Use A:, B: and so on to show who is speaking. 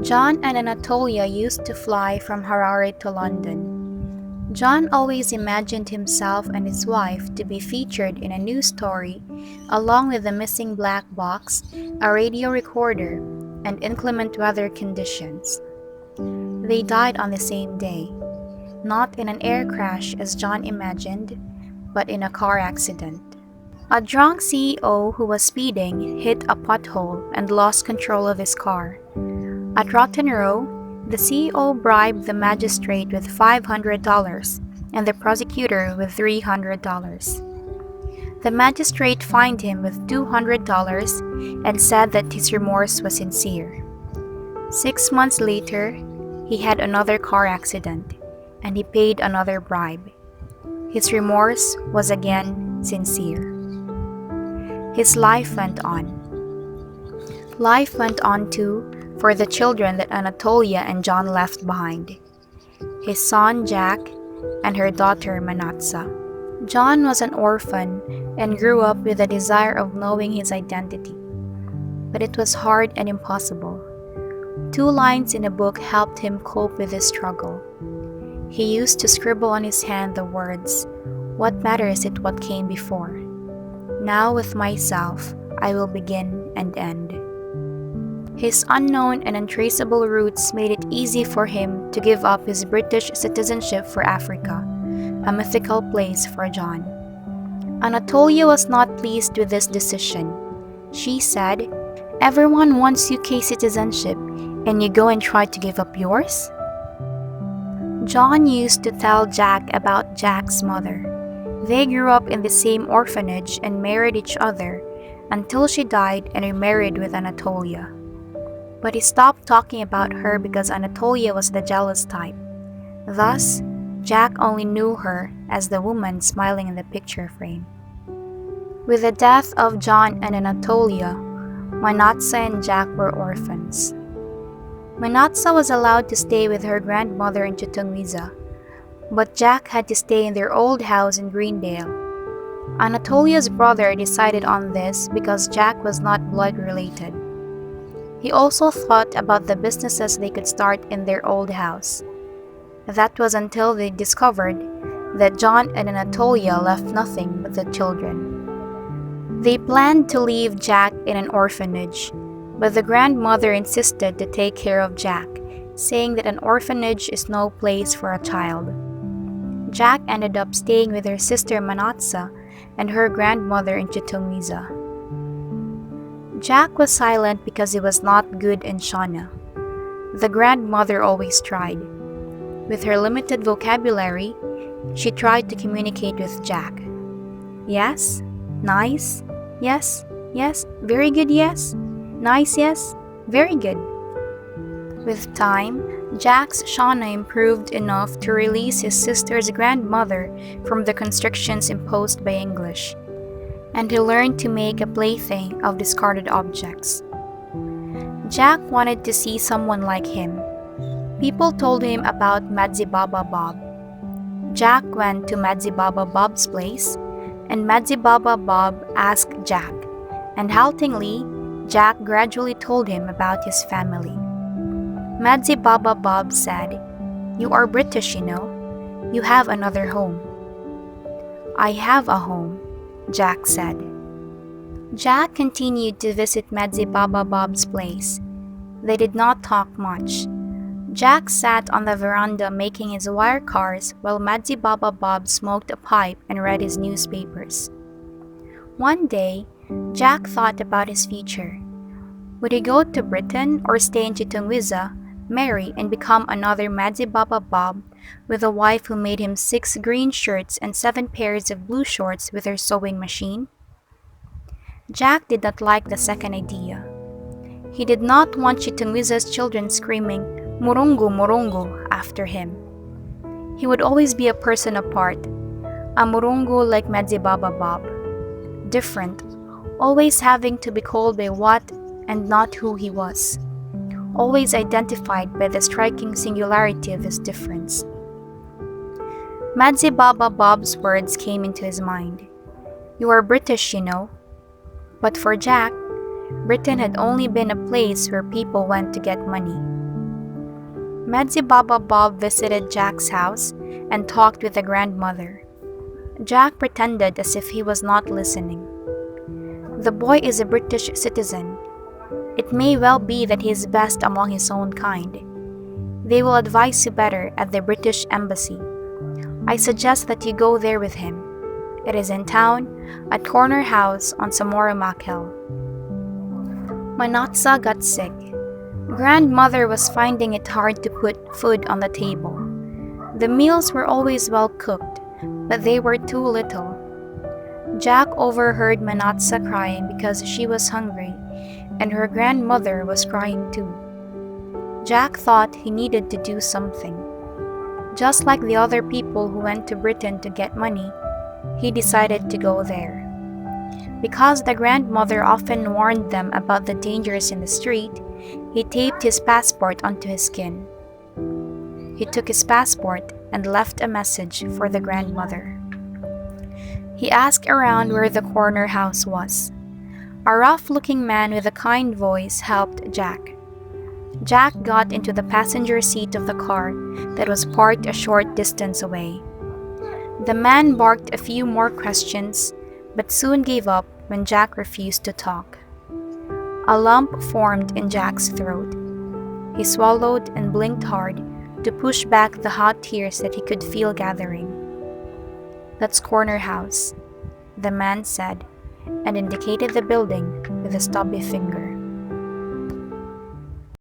A: John and Anatolia used to fly from Harare to London. John always imagined himself and his wife to be featured in a news story, along with the missing black box, a radio recorder, and inclement weather conditions. They died on the same day, not in an air crash as John imagined, but in a car accident. A drunk CEO who was speeding hit a pothole and lost control of his car. At Rotten Row, the CEO bribed the magistrate with $500 and the prosecutor with $300. The magistrate fined him with $200 and said that his remorse was sincere. 6 months later, he had another car accident and he paid another bribe. His remorse was again sincere. His life went on. Life went on too for the children that Anatolia and John left behind, his son Jack and her daughter Manatsa. John was an orphan and grew up with a desire of knowing his identity, but it was hard and impossible. 2 lines in a book helped him cope with this struggle. He used to scribble on his hand the words, "What matters is what came before. Now with myself, I will begin and end." His unknown and untraceable roots made it easy for him to give up his British citizenship for Africa, a mythical place for John. Anatolia was not pleased with this decision. She said, "Everyone wants UK citizenship, and you go and try to give up yours?" John used to tell Jack about Jack's mother. They grew up in the same orphanage and married each other until she died and remarried with Anatolia. But he stopped talking about her because Anatolia was the jealous type. Thus, Jack only knew her as the woman smiling in the picture frame. With the death of John and Anatolia, Manatsa and Jack were orphans. Manatsa was allowed to stay with her grandmother in Chitungwiza, but Jack had to stay in their old house in Greendale. Anatolia's brother decided on this because Jack was not blood related. He also thought about the businesses they could start in their old house. That was until they discovered that John and Anatolia left nothing but the children. They planned to leave Jack in an orphanage, but the grandmother insisted to take care of Jack, saying that an orphanage is no place for a child. Jack ended up staying with her sister Manatsa and her grandmother in Chitungwiza. Jack was silent because he was not good in Shona. The grandmother always tried. With her limited vocabulary, she tried to communicate with Jack. Yes, nice, yes, yes, very good, yes, nice, yes, very good. With time, Jack's Shona improved enough to release his sister's grandmother from the constrictions imposed by English, and he learned to make a plaything of discarded objects. Jack wanted to see someone like him. People told him about Madzibaba Bob. Jack went to Madzibaba Bob's place, and Madzibaba Bob asked Jack, and haltingly, Jack gradually told him about his family. Madzibaba Bob said, "You are British, you know. You have another home." "I have a home," Jack said. Jack continued to visit Madzibaba Bob's place. They did not talk much. Jack sat on the veranda making his wire cars while Madzibaba Bob smoked a pipe and read his newspapers. One day, Jack thought about his future. Would he go to Britain or stay in Chitungwiza, marry, and become another Madzibaba Bob with a wife who made him 6 green shirts and 7 pairs of blue shorts with her sewing machine? Jack did not like the second idea. He did not want Chitungwiza's children screaming "Morongo, Morongo" after him. He would always be a person apart, a Morongo like Madzibaba Bob. Different, always having to be called by what and not who he was. Always identified by the striking singularity of his difference. Madzibaba Bob's words came into his mind. "You are British, you know." But for Jack, Britain had only been a place where people went to get money. Medzi Baba Bob visited Jack's house and talked with the grandmother. Jack pretended as if he was not listening. The boy is a British citizen. It may well be that he is best among his own kind. They will advise you better at the British Embassy. I suggest that you go there with him. It is in town, at Corner House on Samora Hill. Manatsa got sick. Grandmother was finding it hard to put food on the table. The meals were always well cooked, but they were too little. Jack overheard Manatsa crying because she was hungry, and her grandmother was crying too. Jack thought he needed to do something. Just like the other people who went to Britain to get money, he decided to go there. Because the grandmother often warned them about the dangers in the street, he taped his passport onto his skin. He took his passport and left a message for the grandmother. He asked around where the corner house was. A rough-looking man with a kind voice helped Jack. Jack got into the passenger seat of the car that was parked a short distance away. The man barked a few more questions, but soon gave up when Jack refused to talk. A lump formed in Jack's throat. He swallowed and blinked hard to push back the hot tears that he could feel gathering. "That's Corner House," the man said, and indicated the building with a stubby finger.